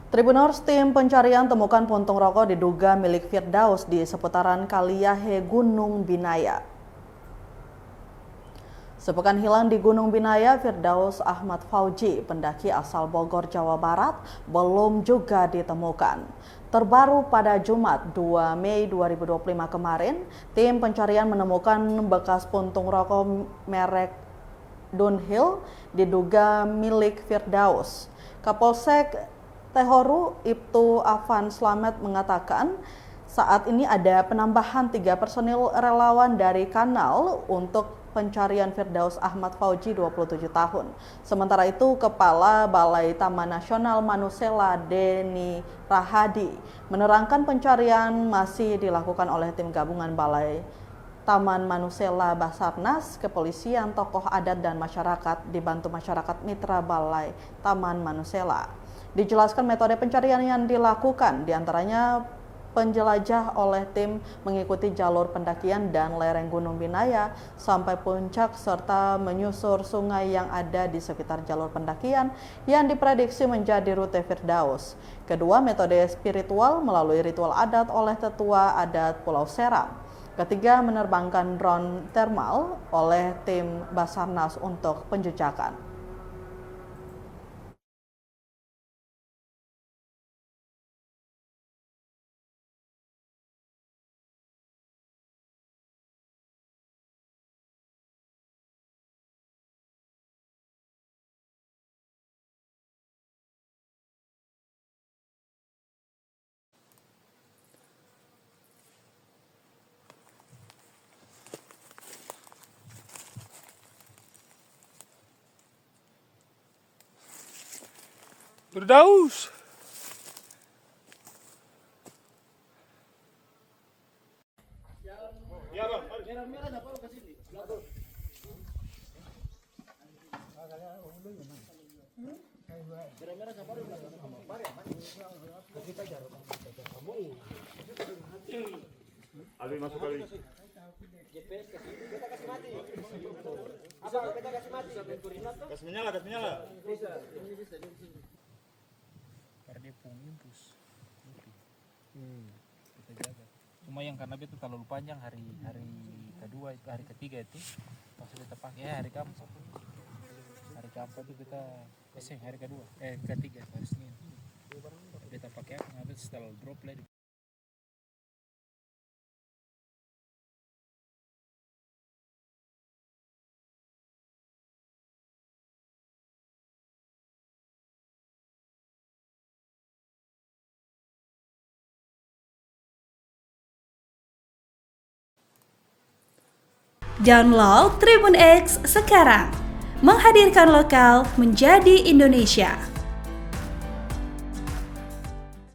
Tribuners, tim pencarian temukan puntung rokok diduga milik Firdaus di seputaran Kaliyahe Gunung Binaya. Sepekan hilang di Gunung Binaya, Firdaus Ahmad Fauji, pendaki asal Bogor, Jawa Barat, belum juga ditemukan. Terbaru pada Jumat 2 Mei 2025 kemarin, tim pencarian menemukan bekas puntung rokok merek Dunhill diduga milik Firdaus. Kapolsek Tehoru Ibtu Afan Slamet mengatakan saat ini ada penambahan 3 personil relawan dari kanal untuk pencarian Firdaus Ahmad Fauji 27 tahun. Sementara itu Kepala Balai Taman Nasional Manusela Deni Rahadi menerangkan pencarian masih dilakukan oleh tim gabungan Balai Taman Manusela Basarnas, kepolisian, tokoh adat dan masyarakat dibantu masyarakat mitra Balai Taman Manusela. Dijelaskan metode pencarian yang dilakukan diantaranya penjelajah oleh tim mengikuti jalur pendakian dan lereng Gunung Binaya sampai puncak serta menyusur sungai yang ada di sekitar jalur pendakian yang diprediksi menjadi rute Firdaus. Kedua, metode spiritual melalui ritual adat oleh tetua adat Pulau Seram. Ketiga, menerbangkan drone thermal oleh tim Basarnas untuk penjejakan. Firdaus. Abi masuk kali. Gas menyala. Karena dia pengimpus. Kita jaga. Cuma yang karena itu terlalu panjang hari kedua itu hari ketiga itu pas kita pakai hari keempat. Hari keempat itu kita hari kedua ketiga hari Senin. Kita pakai habis setelah drop lagi. Download Tribun X sekarang, menghadirkan lokal menjadi Indonesia.